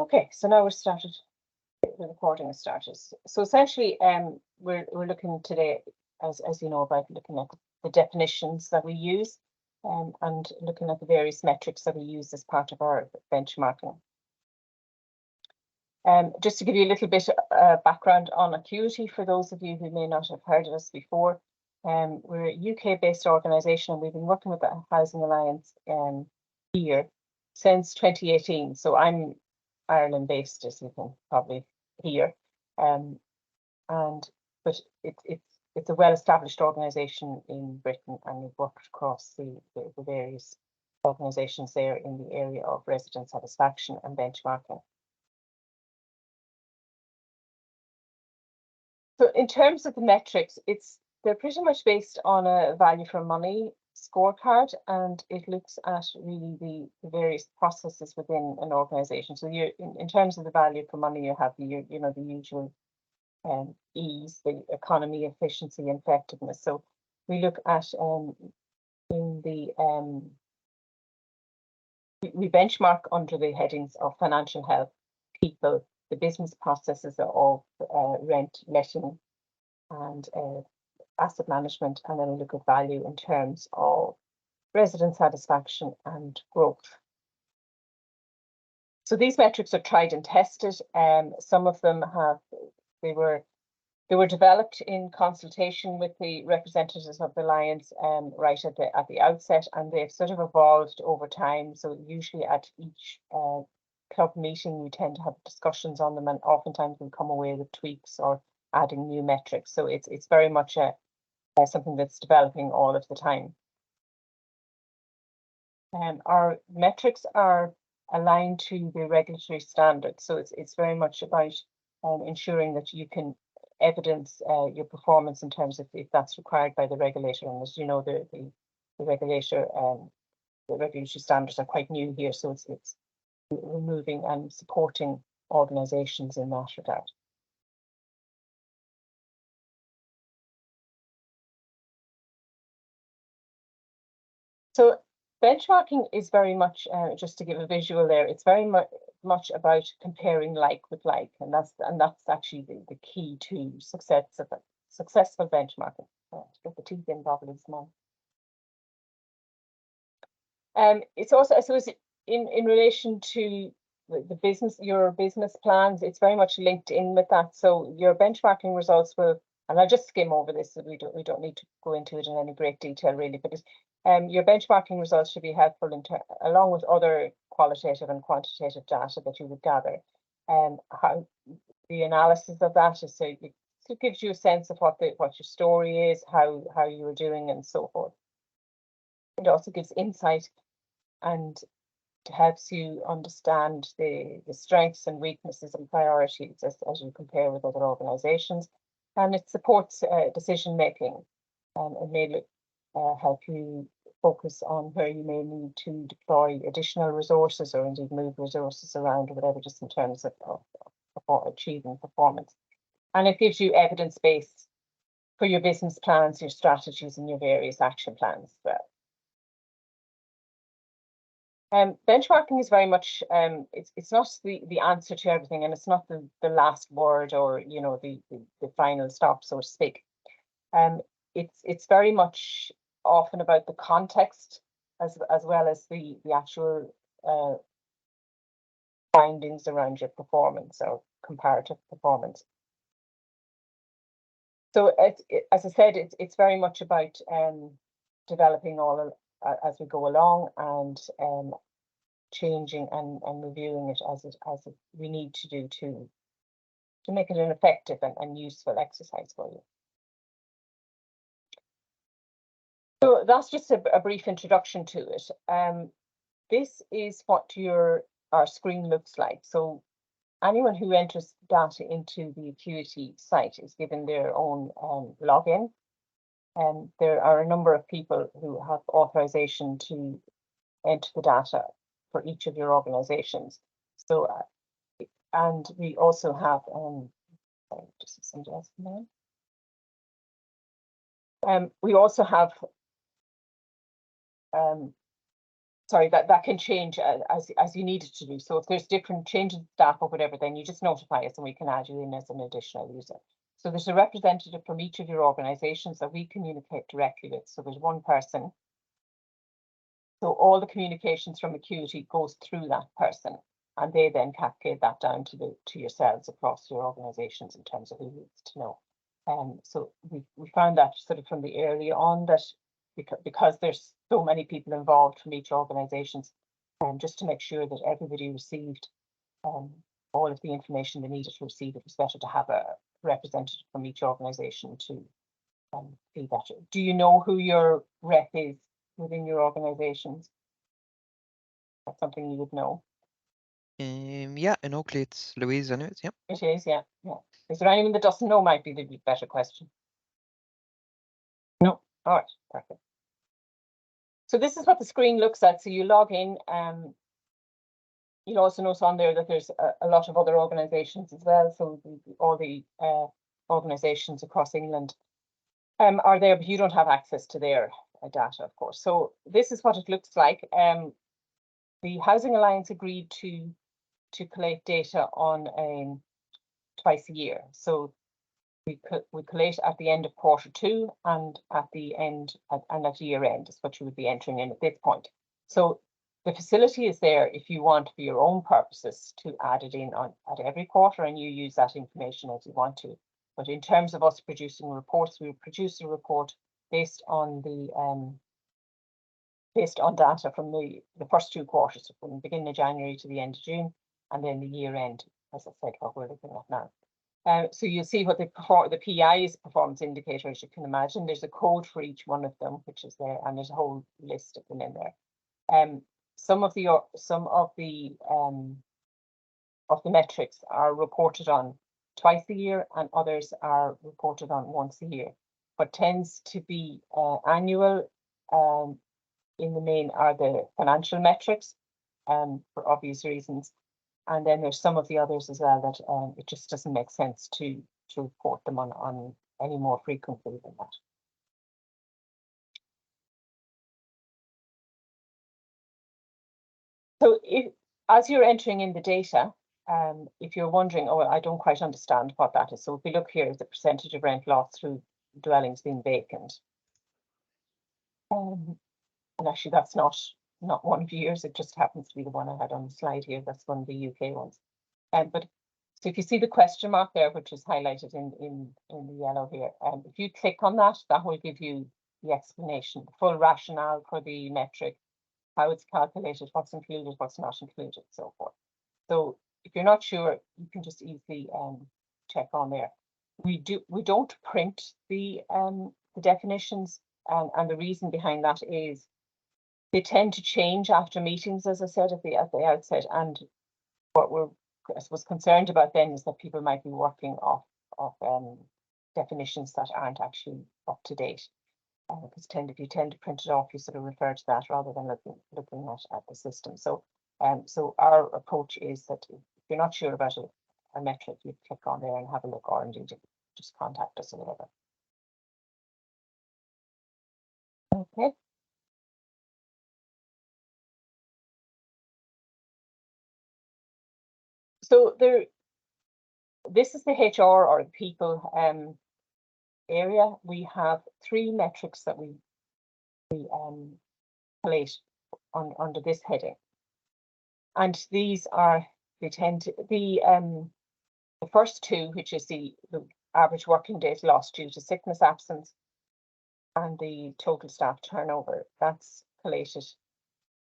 Okay, so now we're started. The recording has started. So essentially, we're looking today, as you know, about looking at the definitions that we use, and looking at the various metrics that we use as part of our benchmarking. Just to give you a little bit background on Acuity, for those of you who may not have heard of us before, we're a UK-based organisation, and we've been working with the Housing Alliance here since 2018. So I'm Ireland-based, as you can probably hear, but it's a well-established organisation in Britain, and we've worked across the various organisations there in the area of resident satisfaction and benchmarking. So in terms of the metrics, they're pretty much based on a value for money scorecard, and it looks at really the various processes within an organisation. So you, in terms of the value for money, you have the usual E's, the economy, efficiency, and effectiveness. So we look at we benchmark under the headings of financial health, people, the business processes of rent, letting, and asset management, and then we look at value in terms of resident satisfaction and growth. So these metrics are tried and tested. Some of them they were developed in consultation with the representatives of the Alliance right at the outset, and they've sort of evolved over time. So usually at each club meeting, we tend to have discussions on them, and oftentimes we come away with tweaks or adding new metrics. So it's very much something that's developing all of the time. Our metrics are aligned to the regulatory standards, so it's very much about ensuring that you can evidence your performance in terms of if that's required by the regulator. And as you know, the regulator, the regulatory standards are quite new here, so it's removing and supporting organisations in that regard. So benchmarking is very much, just to give a visual there, it's very much about comparing like with like, and that's actually the key to successful benchmarking. Get the teeth in properly small. It's also, I suppose, in relation to the business, your business plans, it's very much linked in with that. So your benchmarking results will, and I'll just skim over this, so we don't need to go into it in any great detail really, but your benchmarking results should be helpful along with other qualitative and quantitative data that you would gather. How the analysis of that is, so it gives you a sense of what your story is, how you are doing, and so forth. It also gives insight and helps you understand the strengths and weaknesses and priorities as you compare with other organisations, and it supports decision making, and it may help you focus on where you may need to deploy additional resources or indeed move resources around or whatever, just in terms of achieving performance. And it gives you evidence base for your business plans, your strategies, and your various action plans as well. Benchmarking is very much, it's not the answer to everything, and it's not the last word or the final stop, so to speak. It's very much often about the context as well as the actual findings around your performance or comparative performance. So as I said, it's very much about developing all as we go along, and changing and reviewing it as we need to do to make it an effective and useful exercise for you. So that's just a brief introduction to it. This is what our screen looks like. So anyone who enters data into the Acuity site is given their own login. There are a number of people who have authorization to enter the data for each of your organizations. So, and we also have, just somebody else in there. We also have sorry, that can change as you need it to do. So if there's different changes in staff or whatever, then you just notify us and we can add you in as an additional user. So there's a representative from each of your organizations that we communicate directly with. So there's one person. So all the communications from Acuity goes through that person, and they then cascade that down to yourselves across your organizations in terms of who needs to know. So we found that sort of from the early on that because there's so many people involved from each organizations, just to make sure that everybody received all of the information they needed to receive, it was better to have a representative from each organization to be better. Do you know who your rep is within your organizations? That's something you would know. Yeah, in Oakley it's Louise anyways, yeah. It is, yeah. Is there anyone that doesn't know? Might be the better question. No. All right, perfect. So this is what the screen looks at. So you log in. You'll also notice on there that there's a lot of other organizations as well. So all the organizations across England are there, but you don't have access to their data, of course. So this is what it looks like. The Housing Alliance agreed to collate data on twice a year. So we collate at the end of Q2 and at the end and at year end is what you would be entering in at this point. So the facility is there if you want for your own purposes to add it in at every quarter, and you use that information as you want to. But in terms of us producing reports, we produce a report based on data from the first two quarters, from the beginning of January to the end of June, and then the year end, as I said, what we're looking at now. So you'll see what the PI is, performance indicator, as you can imagine. There's a code for each one of them, which is there, and there's a whole list of them in there. Some of the metrics are reported on twice a year, and others are reported on once a year. What tends to be annual, in the main, are the financial metrics, for obvious reasons. And then there's some of the others as well that it just doesn't make sense to report them on any more frequently than that. So as you're entering in the data, if you're wondering, oh, I don't quite understand what that is. So if we look here, the percentage of rent lost through dwellings being vacant. And actually that's not one of yours, it just happens to be the one I had on the slide here. That's one of the UK ones. But so if you see the question mark there, which is highlighted in the yellow here, if you click on that, that will give you the explanation, the full rationale for the metric, how it's calculated, what's included, what's not included, so forth. So if you're not sure, you can just easily check on there. We don't print the definitions, and the reason behind that is they tend to change after meetings, as I said at the outset, and what we're, I suppose, concerned about then is that people might be working off definitions that aren't actually up to date. Because if you tend to print it off, you sort of refer to that rather than looking at the system. So so our approach is that if you're not sure about a metric, you click on there and have a look, or indeed just contact us or whatever. Okay. So this is the HR or the people area. We have three metrics that we collate under this heading, and these are, they tend to be the first two, which is the average working days lost due to sickness absence and the total staff turnover. That's collated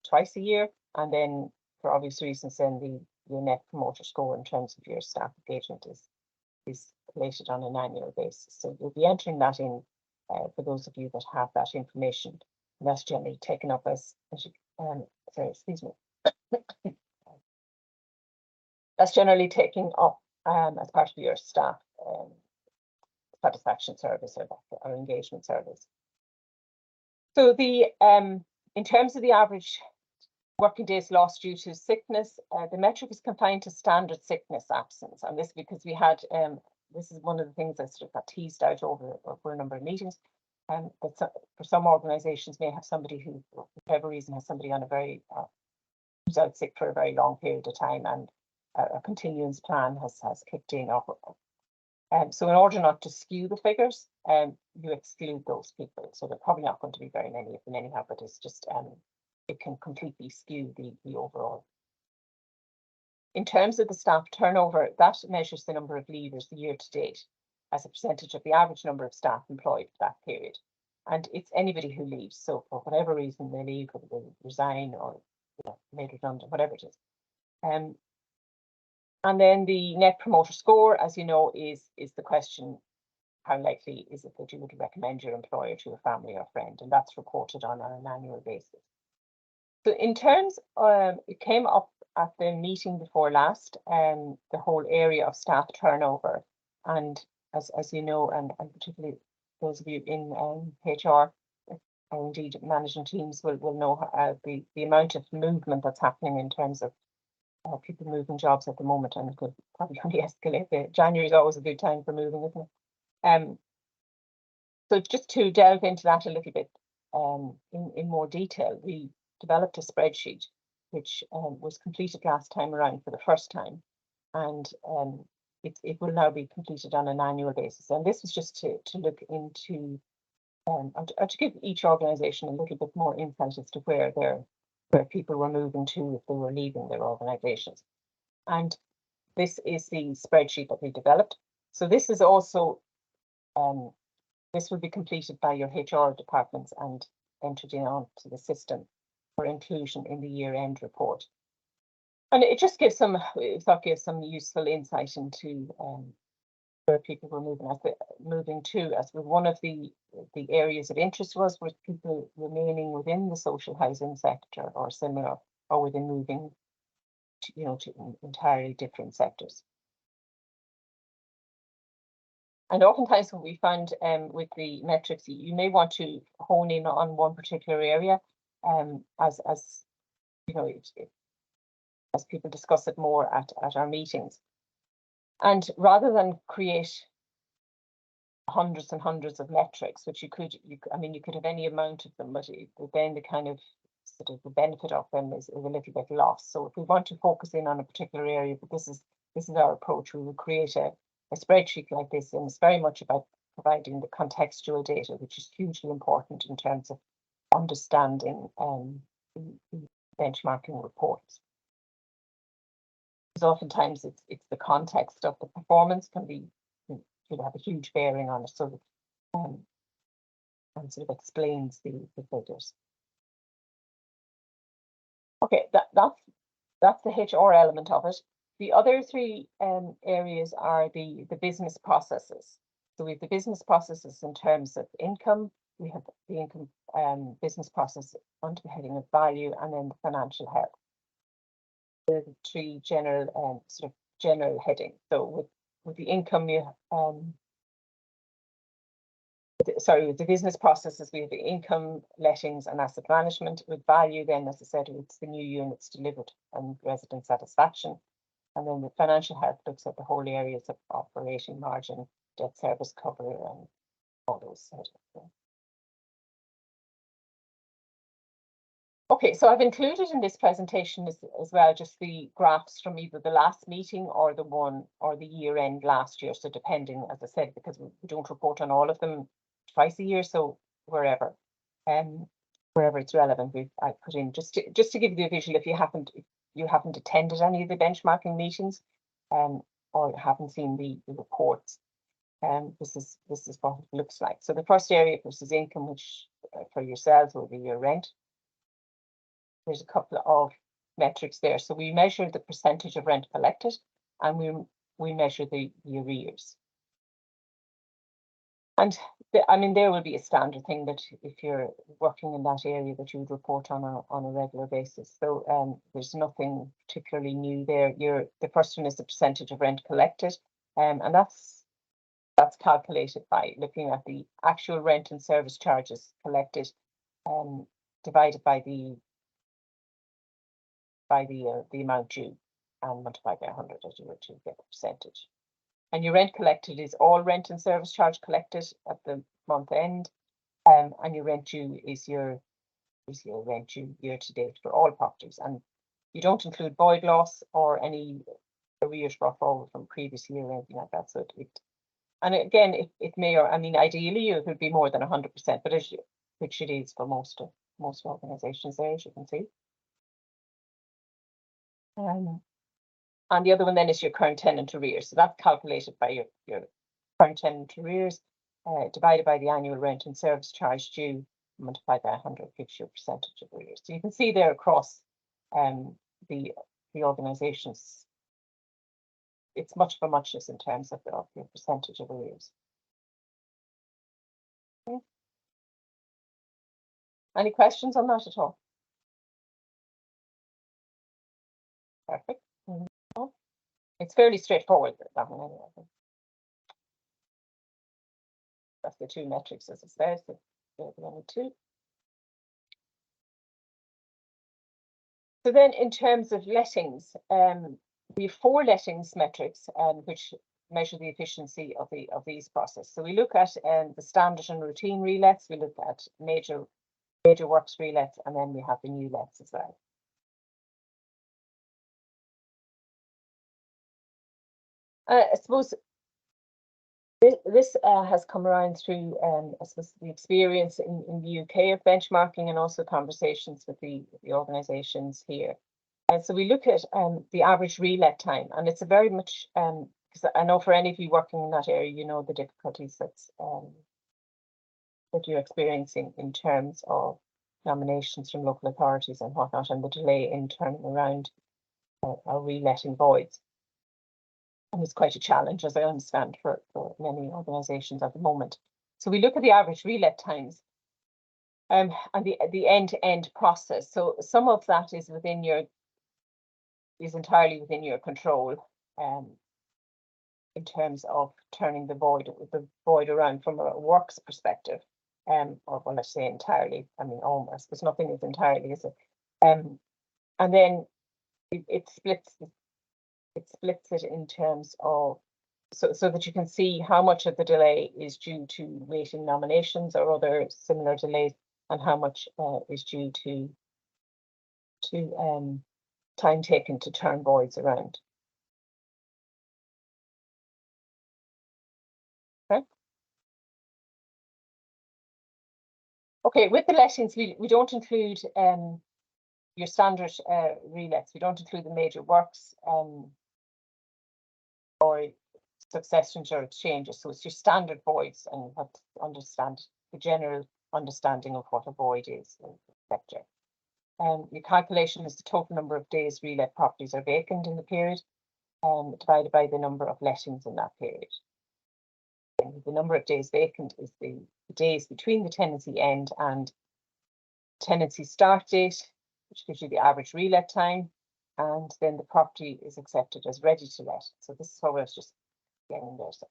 twice a year, and then for obvious reasons then the net promoter score in terms of your staff engagement is collated on an annual basis. So you'll be entering that in for those of you that have that information. And that's generally taken up as sorry, excuse me. That's generally taken up as part of your staff satisfaction service or engagement service. So the in terms of the average working days lost due to sickness, the metric is confined to standard sickness absence, and this because we had this is one of the things that sort of got teased out over a number of meetings. But for some organisations may have somebody who whatever reason, has somebody on a very who's out sick for a very long period of time, and a continuance plan has kicked in. So in order not to skew the figures, you exclude those people. So they're probably not going to be very many of them anyhow, but it's just it can completely skew the overall. In terms of the staff turnover, that measures the number of leavers the year to date as a percentage of the average number of staff employed for that period. And it's anybody who leaves. So for whatever reason they leave, or they resign, or made redundant, whatever it is. And then the net promoter score, as you know, is the question: how likely is it that you would recommend your employer to a family or friend? And that's reported on an annual basis. So in terms, it came up at the meeting before last, the whole area of staff turnover. And as you know, and particularly those of you in HR, or indeed managing teams, will know the amount of movement that's happening in terms of people moving jobs at the moment, and it could probably only escalate. January is always a good time for moving, isn't it? So just to delve into that a little bit in more detail, we developed a spreadsheet which was completed last time around for the first time, and it will now be completed on an annual basis. And this was just to look into and to give each organisation a little bit more insight as to where people were moving to if they were leaving their organisations. And this is the spreadsheet that we developed. So this is also this will be completed by your HR departments and entered in onto the system for inclusion in the year-end report. And it just gives some useful insight into where people were moving to. As with one of the areas of interest was people remaining within the social housing sector or similar, or within moving to entirely different sectors. And oftentimes what we find with the metrics, you may want to hone in on one particular area, as you know, as people discuss it more at our meetings. And rather than create hundreds and hundreds of metrics, which you could have any amount of them, but then the kind of sort of the benefit of them is a little bit lost. So if we want to focus in on a particular area, but this is our approach, we will create a spreadsheet like this, and it's very much about providing the contextual data, which is hugely important in terms of understanding the benchmarking reports. Because oftentimes it's the context of the performance can have a huge bearing on it, so that and sort of explains the figures. Okay, that's the HR element of it. The other three areas are the business processes. So we have the business processes in terms of income. We have the income business process under the heading of value, and then the financial health. The three general sort of general headings. So with the income, you with the business processes, we have the income, lettings, and asset management. With value, then, as I said, it's the new units delivered and resident satisfaction. And then the financial health looks at the whole areas of operating margin, debt service cover, and all those sort of things. Okay, so I've included in this presentation as well just the graphs from either the last meeting or the year end last year. So depending, as I said, because we don't report on all of them twice a year, so wherever it's relevant, I put in just to give you a visual if you haven't attended any of the benchmarking meetings, or haven't seen the reports. This is what it looks like. So the first area, of course, is income, which for yourselves will be your rent. There's a couple of metrics there. So we measure the percentage of rent collected, and we measure the arrears. And there will be a standard thing that if you're working in that area that you would report on a regular basis. So there's nothing particularly new there. The first one is the percentage of rent collected, and that's calculated by looking at the actual rent and service charges collected, divided by the amount due, and multiplied by 100 as you were to get the percentage. And your rent collected is all rent and service charge collected at the month end, and your rent due is your your rent due year to date for all properties, and you don't include void loss or any arrears brought forward from previous year or anything like that. So and again, it may, or I mean, ideally it would be more than 100%, but which it is for most organisations there, as you can see. And the other one then is your current tenant arrears. So that's calculated by your current tenant arrears divided by the annual rent and service charge due, multiplied by 100 gives you a percentage of arrears. So you can see there across the organisations, it's much of a muchness in terms of your percentage of arrears. Okay. Any questions on that at all? Perfect. It's fairly straightforward, that one anyway. That's the two metrics, as it says, the only two. So then in terms of lettings, we have 4 lettings metrics which measure the efficiency of these processes. So we look at the standard and routine relets, we look at major works relets, and then we have the new lets as well. I suppose this has come around through I suppose the experience in the UK of benchmarking, and also conversations with the organisations here. So we look at the average relet time, and it's a very much because I know for any of you working in that area, you know the difficulties that you're experiencing in terms of nominations from local authorities and whatnot, and the delay in turning around or reletting voids. And it's quite a challenge, as I understand, for many organisations at the moment. So we look at the average relet times and the end-to-end process. So some of that is entirely within your control in terms of turning the void around from a works perspective. Or when I say entirely, I mean almost, because nothing is entirely, is it? And then it splits it in terms of so that you can see how much of the delay is due to waiting nominations or other similar delays, and how much is due to time taken to turn voids around. Okay, with the lettings, we don't include your standard relets. We don't include the major works or successions or exchanges. So it's your standard voids, and what the general understanding of what a void is in the sector. Your calculation is the total number of days relet properties are vacant in the period, divided by the number of lettings in that period. And the number of days vacant is the days between the tenancy end and tenancy start date, which gives you the average relet time, and then the property is accepted as ready to let. So this is what I was just getting there. So,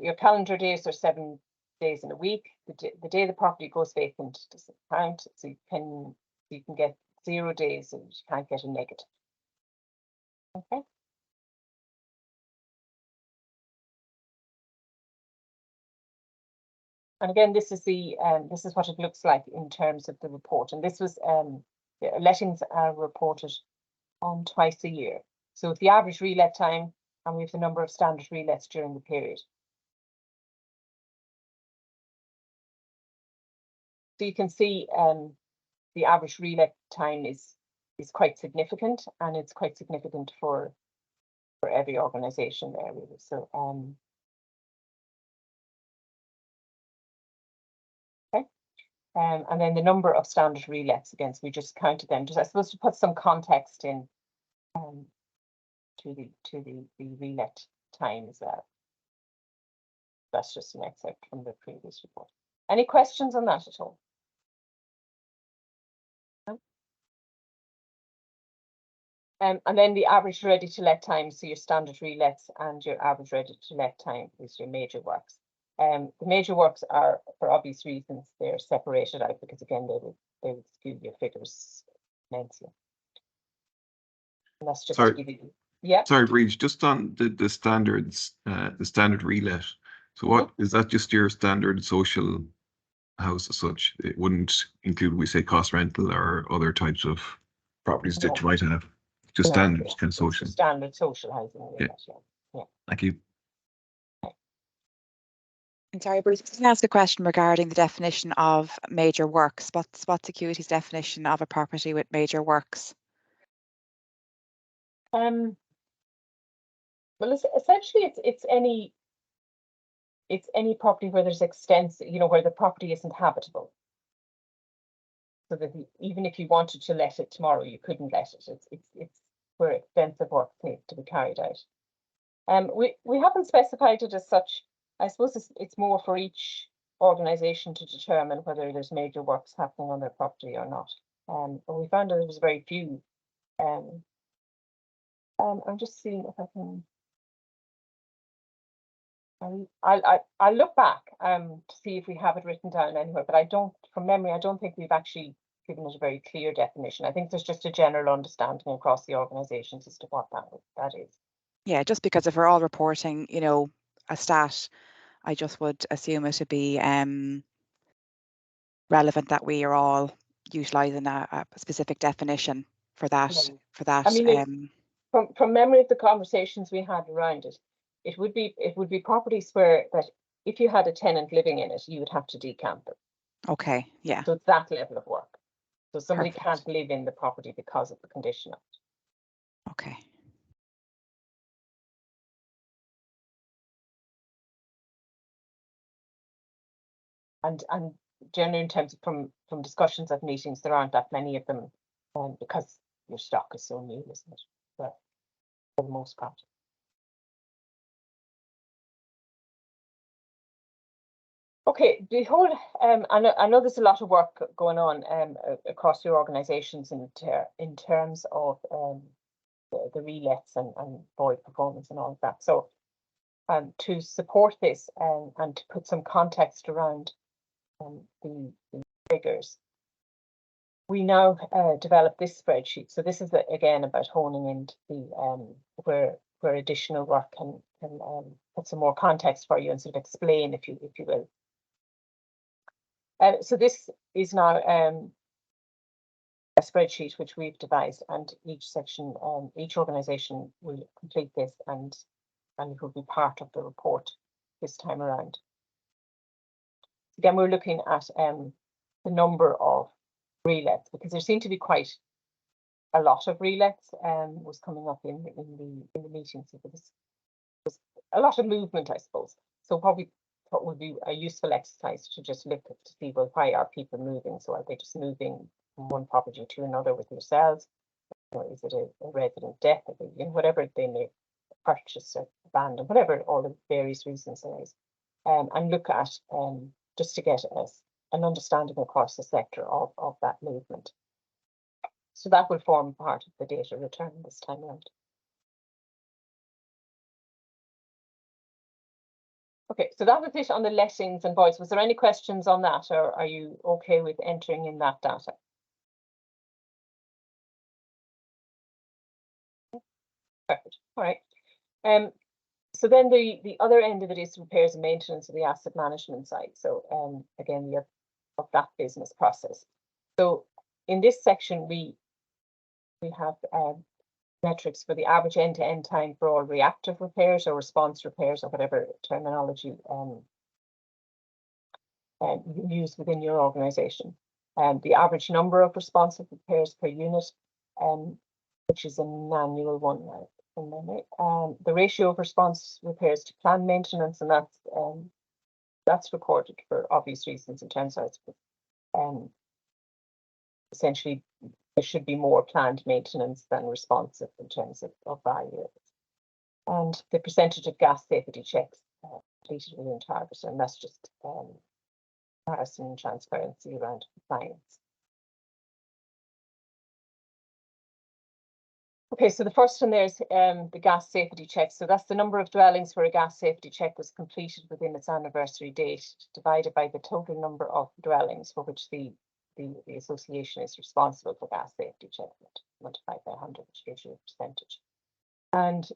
your calendar days are 7 days in a week. The day the property goes vacant doesn't count, so you can get 0 days and you can't get a negative. Okay. And again, this is what it looks like in terms of the report. And this was the lettings are reported on twice a year. So it's the average relet time, and we have the number of standard relets during the period. So you can see the average relet time is quite significant, and it's quite significant for every organisation there, really. So okay. And then the number of standard relets, again, so we just counted them, just I suppose to put some context in to the relet time as well. That's just an excerpt from the previous report. Any questions on that at all? No? And then the average ready to let time, so your standard relets and your average ready to let time is your major works. The major works are, for obvious reasons, they're separated out because again they would skew your figures immensely. And that's just to give you, yeah. Sorry, Breach, just on the standards, the standard relet. So what is that? Just your standard social house as such. It wouldn't include, we say, cost rental or other types of properties that you might have. Just No, standard yeah, kind of it's social. just standard social housing. Yeah. Yeah. Thank you. And sorry, Bruce, can I ask a question regarding the definition of major works? What's Acuity's definition of a property with major works? Well, essentially, it's any property where there's extensive, where the property isn't habitable. So that even if you wanted to let it tomorrow, you couldn't let it. It's where extensive work needs to be carried out. We haven't specified it as such. I suppose it's more for each organisation to determine whether there's major works happening on their property or not. But we found that there was very few. I'm just seeing if I can. I'll look back to see if we have it written down anywhere, but I don't, from memory, I don't think we've actually given it a very clear definition. I think there's just a general understanding across the organisations as to what that is. Yeah, just because if we're all reporting, a stat, I just would assume it to be relevant that we are all utilising a specific definition for that. Yeah. For that, I mean, from memory of the conversations we had around it, it would be properties where that if you had a tenant living in it, you would have to decamp it. Okay, yeah. So it's that level of work. So somebody Perfect. can't live in the property because of the condition of it. Okay. And generally, in terms of from discussions at meetings, there aren't that many of them, because your stock is so new, isn't it? But for the most part. Okay, the whole I know there's a lot of work going on across your organisations in terms of the relets and void performance and all of that. So to support this and to put some context around the figures, we now develop this spreadsheet. So this is again about honing into the where additional work can put some more context for you and sort of explain, if you will. So this is now a spreadsheet which we've devised, and each section, each organisation will complete this, and it will be part of the report this time around. Again, we're looking at the number of relets, because there seem to be quite a lot of relets was coming up in the meetings. So there was a lot of movement, I suppose. So what we thought would be a useful exercise to just look at to see, well, why are people moving? So are they just moving from one property to another with yourselves? Or is it a resident death? Or whatever they may purchase or abandon, whatever all the various reasons there is, and look at just to get an understanding across the sector of that movement. So that will form part of the data return this time around. Okay, so that was it on the lettings and voids. Was there any questions on that, or are you okay with entering in that data? Perfect. All right. So then the other end of it is repairs and maintenance of the asset management side. So again, we have of that business process. So in this section, we have metrics for the average end-to-end time for all reactive repairs or response repairs, or whatever terminology you use within your organisation. The average number of responsive repairs per unit, which is an annual one from memory. The ratio of response repairs to planned maintenance, and that's recorded for obvious reasons in terms of essentially there should be more planned maintenance than responsive in terms of value. And the percentage of gas safety checks completed within target, and that's just comparison and transparency around compliance. Okay, so the first one there is the gas safety check. So that's the number of dwellings where a gas safety check was completed within its anniversary date, divided by the total number of dwellings for which the association is responsible for gas safety check, multiplied by 100, which gives you a percentage. And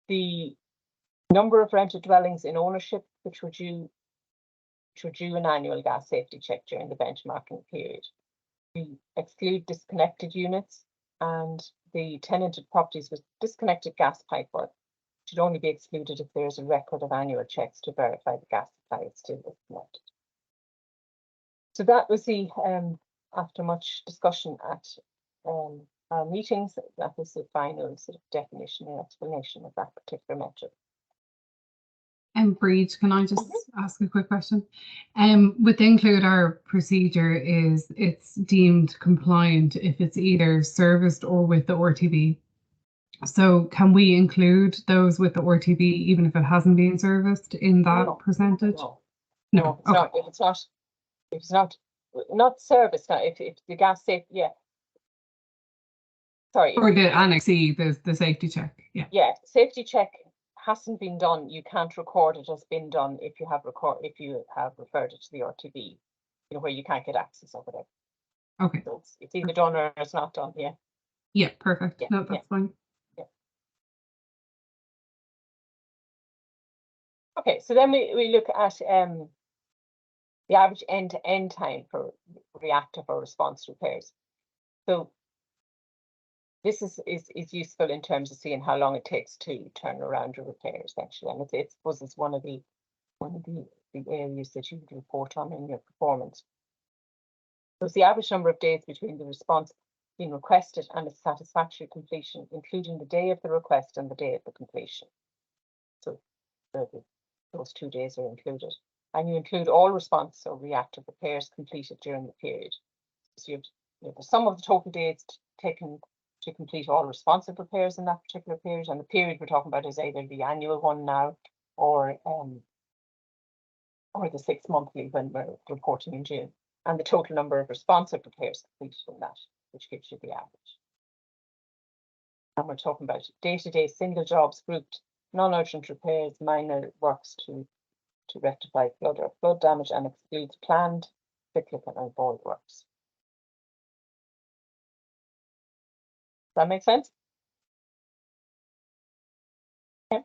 the number of rented dwellings in ownership, which were due to do an annual gas safety check during the benchmarking period. We exclude disconnected units, and the tenanted properties with disconnected gas pipe work should only be excluded if there is a record of annual checks to verify the gas supply is still disconnected. So that was the, after much discussion at our meetings, that was the final sort of definition and explanation of that particular metric. And Breed, can I just ask a quick question? With include our procedure is it's deemed compliant if it's either serviced or with the RTB. So can we include those with the RTB even if it hasn't been serviced in that percentage? No, it's not. If it's not serviced now, if the gas safe, sorry. Or the Annex E, the safety check, Yeah, safety check hasn't been done, you can't record it as been done if you have referred it to the RTB, you know, where you can't get access of it. Okay. So it's either done or it's not done. Yeah, perfect. No, that's fine. Okay, so then we look at the average end-to-end time for reactive or response repairs. So this is useful in terms of seeing how long it takes to turn around a repair, essentially, and it's one of the areas that you would report on in your performance. So it's the average number of days between the response being requested and its satisfactory completion, including the day of the request and the day of the completion. So those 2 days are included, and you include all response or reactive repairs completed during the period. So you have the sum of the total days taken to complete all responsive repairs in that particular period, and the period we're talking about is either the annual one now or the 6 monthly when we're reporting in June, and the total number of responsive repairs completed in that, which gives you the average. And we're talking about day-to-day single jobs grouped, non-urgent repairs, minor works to rectify flood damage, and excludes planned, cyclical and void works. Does that make sense? Okay.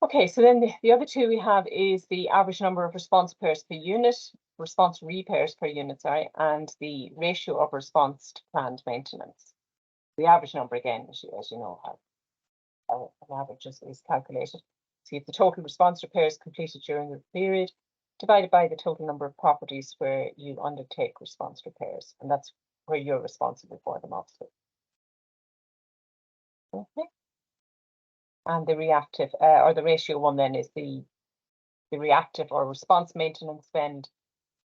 Okay, so then the other two we have is the average number of response repairs per unit, response repairs per unit, sorry, and the ratio of response to planned maintenance. The average number, again, as you know, how an average is calculated. So you have the total response repairs completed during the period divided by the total number of properties where you undertake response repairs, and that's where you're responsible for them, obviously. Okay. And the reactive or the ratio one then is the reactive or response maintenance spend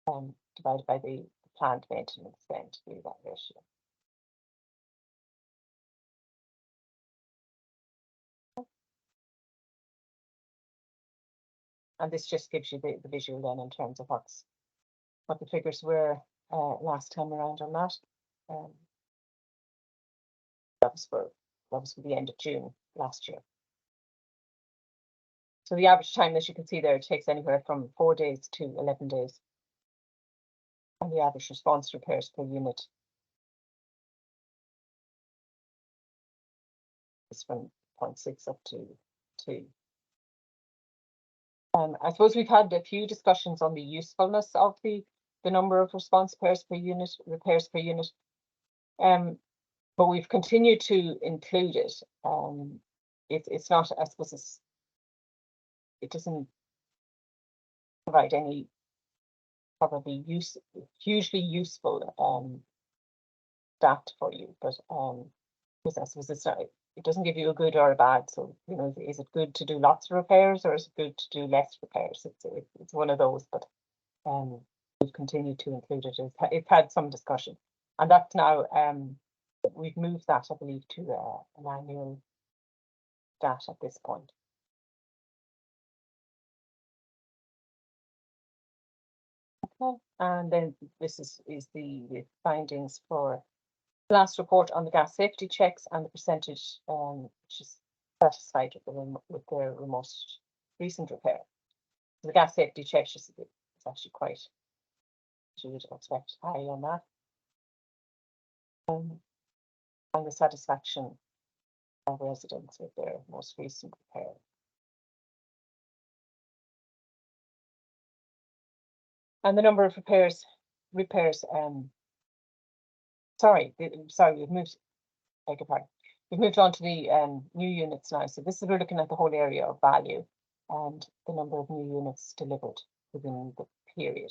divided by the planned maintenance spend, to do that ratio. And this just gives you the visual then in terms of what the figures were last time around on that. That was for the end of June last year. So the average time, as you can see there, it takes anywhere from 4 days to 11 days. And the average response repairs per unit is from 0.6 up to 2. I suppose we've had a few discussions on the usefulness of the number of response repairs per unit. But we've continued to include it. It's not, I suppose, it doesn't provide any probably hugely useful data for you, but because I suppose it's not, it doesn't give you a good or a bad. So, you know, is it good to do lots of repairs or is it good to do less repairs? It's one of those, but we've continued to include it. It's had some discussion, and that's now we've moved that, I believe, to an annual data at this point. Okay, and then this is the findings for the last report on the gas safety checks and the percentage which is satisfied with their most recent repair. The gas safety checks is actually quite, as you would expect, high on that. And the satisfaction of residents with their most recent repair. And the number of repairs, sorry, we've moved, beg your pardon. We've moved on to the new units now. So this is, we're looking at the whole area of value and the number of new units delivered within the period.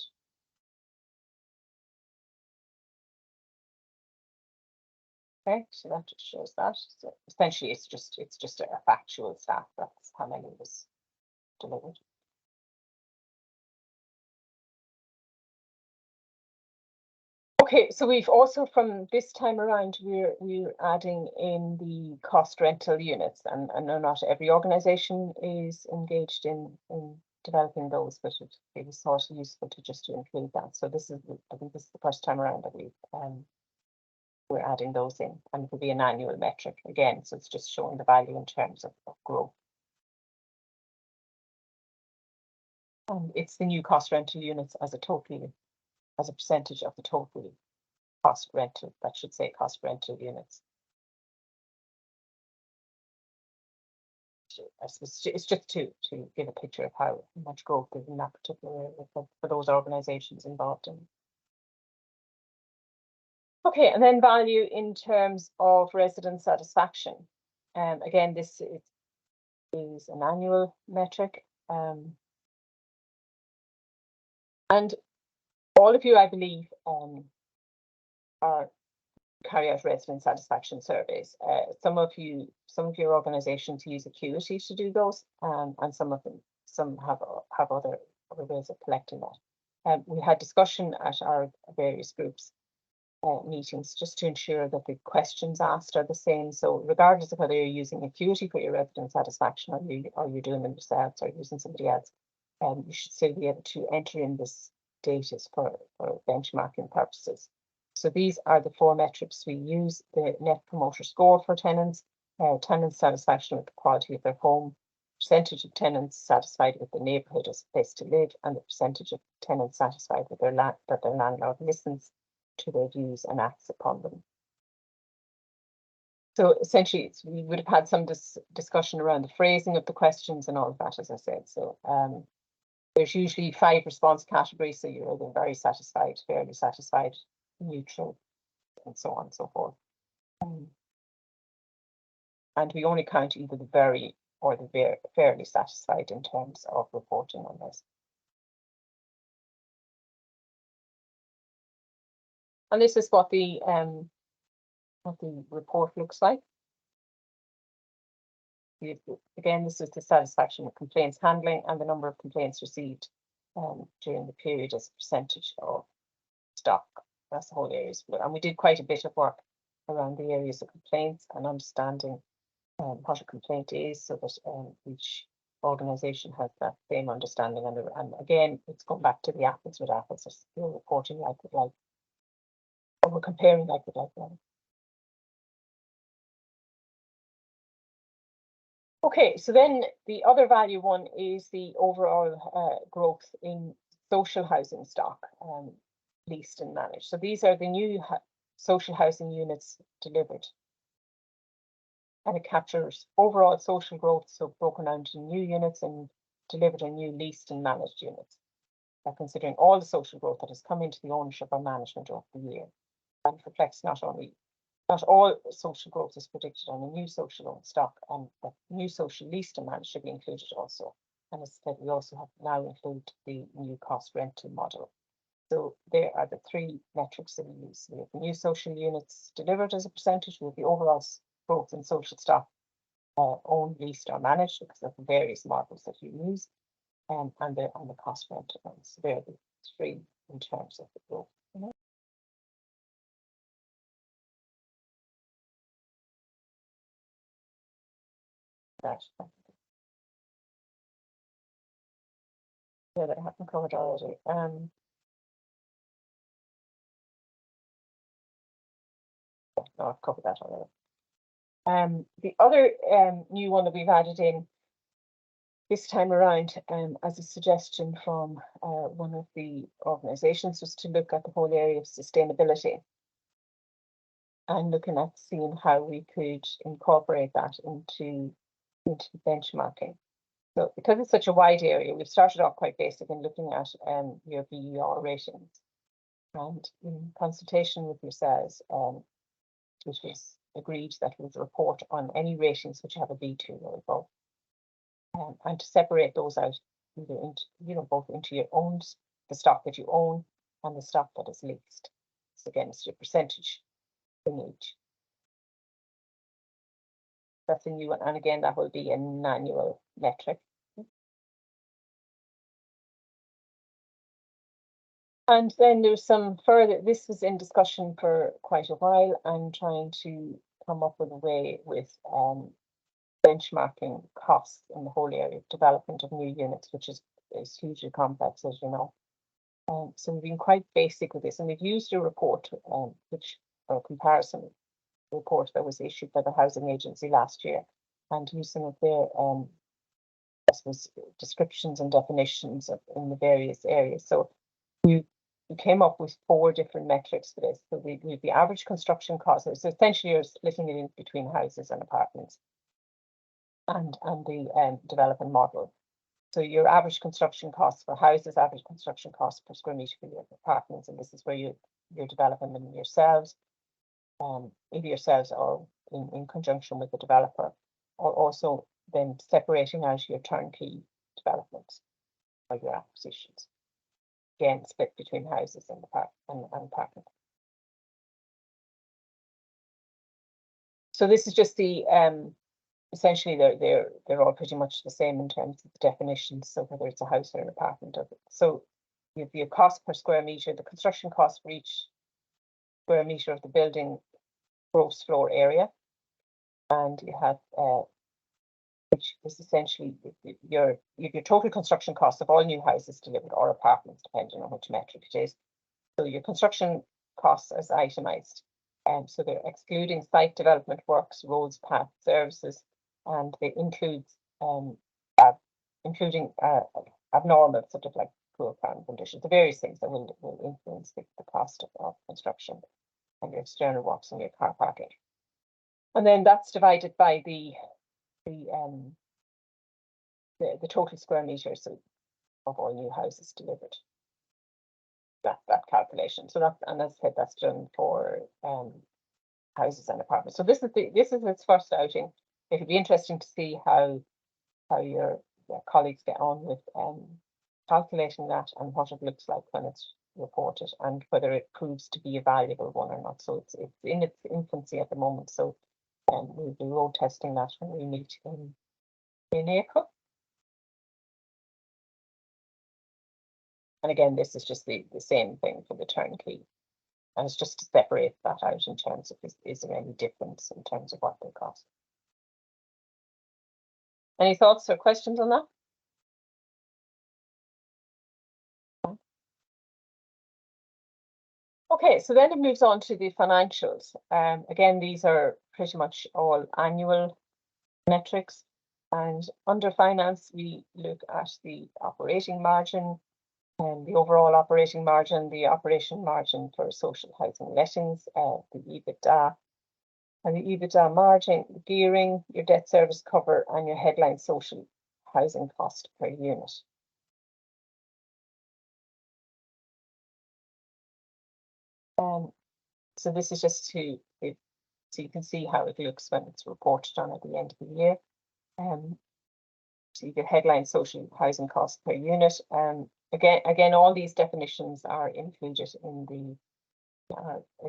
Okay, so that just shows that. So essentially, it's just a factual stat. That's how many was delivered. Okay, so we've also, from this time around, we're adding in the cost rental units, and I know not every organisation is engaged in developing those, but it was thought useful to just to include that. So this is, I think this is the first time around that we're adding those in, and it will be an annual metric again. So it's just showing the value in terms of growth. And it's the new cost rental units as a percentage of the total cost rental, that should say cost rental units. I suppose it's just to give a picture of how much growth is in that particular area for those organisations involved in. Okay, and then value in terms of resident satisfaction. Again, this is an annual metric. And all of you, I believe, carry out resident satisfaction surveys. Some of your organisations use Acuity to do those, and some have other ways of collecting that. We had discussion at our various groups meetings just to ensure that the questions asked are the same. So regardless of whether you're using Acuity for your resident satisfaction or you're doing them yourselves or using somebody else, you should still be able to enter in this data for benchmarking purposes. So these are the 4 metrics we use: the Net Promoter Score for tenants, tenant satisfaction with the quality of their home, percentage of tenants satisfied with the neighbourhood as a place to live, and the percentage of tenants satisfied with that their landlord listens to their views and acts upon them. So essentially, we would have had some discussion around the phrasing of the questions and all of that, as I said. So there's usually 5 response categories. So you're either very satisfied, fairly satisfied, neutral, and so on and so forth. And we only count either the very or the fairly satisfied in terms of reporting on this. And this is what the report looks like. Again, this is the satisfaction with complaints handling and the number of complaints received during the period as a percentage of stock. That's the whole areas. And we did quite a bit of work around the areas of complaints and understanding what a complaint is, so that each organisation has that same understanding. And again, it's going back to the apples with apples. We're reporting like with like, or we're comparing like with like. Okay, so then the other value one is the overall growth in social housing stock, leased and managed. So these are the new social housing units delivered. And it captures overall social growth, so broken down to new units and delivered and new leased and managed units. Considering all the social growth that has come into the ownership or management over the year, and reflects not all social growth is predicted on a new social owned stock, and the new social leased and managed should be included also. And as I said, we also have now included the new cost rental model. So there are the 3 metrics that we use. We have the new social units delivered as a percentage, we have the overall growth in social stock owned, leased or managed, because of the various models that you use, and the cost rental ones. So they're the 3 in terms of the growth. Yeah, that I haven't covered already. No, I've covered that already. The other new one that we've added in this time around, as a suggestion from one of the organisations, was to look at the whole area of sustainability and looking at seeing how we could incorporate that into benchmarking. So because it's such a wide area, we've started off quite basic in looking at your BER ratings. And in consultation with yourselves, it was agreed that we would report on any ratings which have a B2 or above. And to separate those out, either into, both into your own, the stock that you own and the stock that is leased. So again, it's your percentage in each. That's a new one, and again, that will be an annual metric. And then there's some further, this was in discussion for quite a while, and trying to come up with a way with benchmarking costs in the whole area of development of new units, which is hugely complex, as you know. So we've been quite basic with this, and we've used a report, or a comparison report that was issued by the Housing Agency last year, and used some of their I suppose, descriptions and definitions in the various areas. So we came up with 4 different metrics for this. So we've the average construction cost. So essentially, you're splitting it in between houses and apartments, and the development model. So your average construction costs for houses, average construction costs per square meter for your apartments, and this is where you're developing them yourselves, either yourselves or in conjunction with the developer, or also then separating out your turnkey developments or your acquisitions. Again, split between houses and apartments. So this is just the essentially they're all pretty much the same in terms of the definitions. So whether it's a house or an apartment of it. So you have your cost per square meter, the construction cost for each square meter of the building gross floor area, and you have which is essentially your total construction cost of all new houses delivered or apartments, depending on which metric it is. So your construction costs as itemized. So they're excluding site development works, roads, paths, services, and they include including abnormal sort of like poor planning conditions, the various things that will influence the cost of construction and your external works and your car parking. And then that's divided by the total square meters of all new houses delivered. That calculation. So and as I said, that's done for houses and apartments. So this is its first outing. It'll be interesting to see how your colleagues get on with calculating that and what it looks like when it's reported, and whether it proves to be a valuable one or not. So it's in its infancy at the moment. So we'll be road testing that when we meet in April. And again, this is just the same thing for the turnkey. And it's just to separate that out in terms of is there any difference in terms of what they cost. Any thoughts or questions on that? Okay, so then it moves on to the financials. Again, these are pretty much all annual metrics. And under finance, we look at the operating margin, and the overall operating margin, the operation margin for social housing lettings, the EBITDA, and the EBITDA margin, the gearing, your debt service cover, and your headline social housing cost per unit. So this is just so you can see how it looks when it's reported on at the end of the year. So you get headline social housing cost per unit. Again, all these definitions are included in the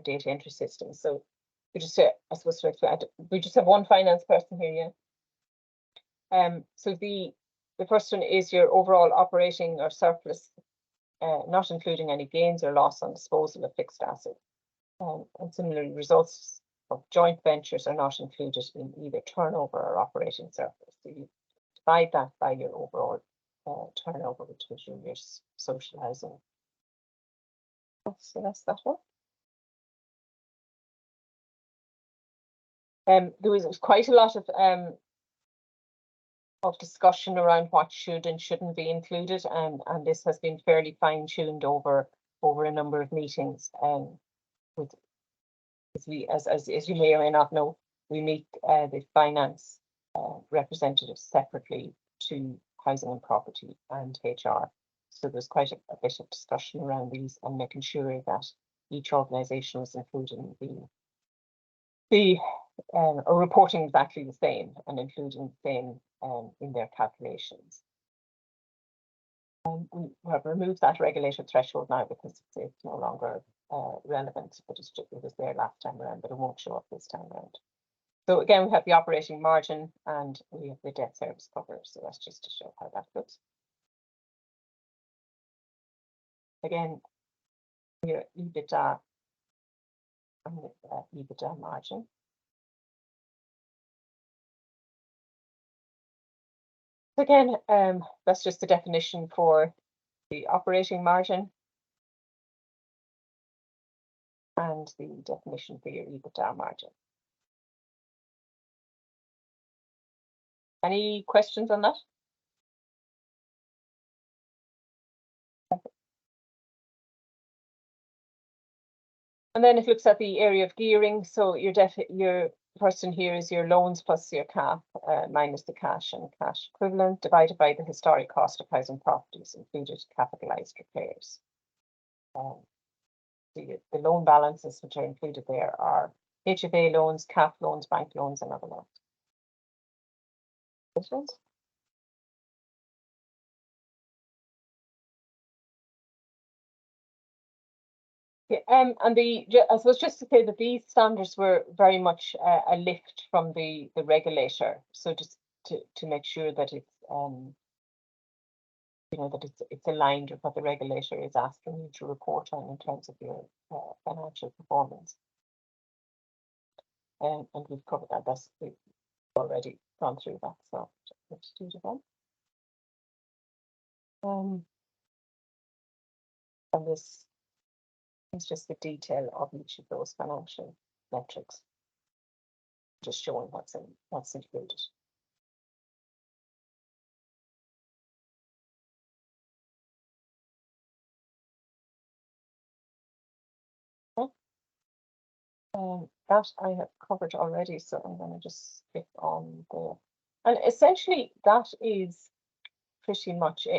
data entry system. So we just, I suppose, we just have one finance person here, yeah. So the first one is your overall operating or surplus, not including any gains or loss on disposal of fixed assets. And similarly, results of joint ventures are not included in either turnover or operating surplus. So you divide that by your overall turnover, which is your social housing. So that's that one. There was quite a lot of discussion around what should and shouldn't be included, and this has been fairly fine-tuned over a number of meetings. As you may or may not know, we meet the finance representatives separately to housing and property and HR. So there's quite a bit of discussion around these and making sure that each organisation was including or reporting exactly the same and including the same in their calculations. We have removed that regulated threshold now because it's no longer relevant, but it was there last time around, but it won't show up this time around. So again, we have the operating margin and we have the debt service cover. So that's just to show how that looks. Again, your EBITDA and the EBITDA margin. Again, that's just the definition for the operating margin and the definition for your EBITDA margin. Any questions on that? And then it looks at the area of gearing. So your person here is your loans plus your cap minus the cash and cash equivalent divided by the historic cost of housing properties included capitalized repairs. The loan balances which are included there are HFA loans, cap loans, bank loans, and other loans. Questions? Yeah, and I suppose just to say that these standards were very much a lift from the regulator. So just to make sure that it's you know, that it's aligned with what the regulator is asking you to report on in terms of your financial performance. And we've covered that. We've already gone through that, so let's do it again. And this is just the detail of each of those financial metrics, just showing what's included. That I have covered already, so I'm going to just skip on there. And essentially, that is pretty much it.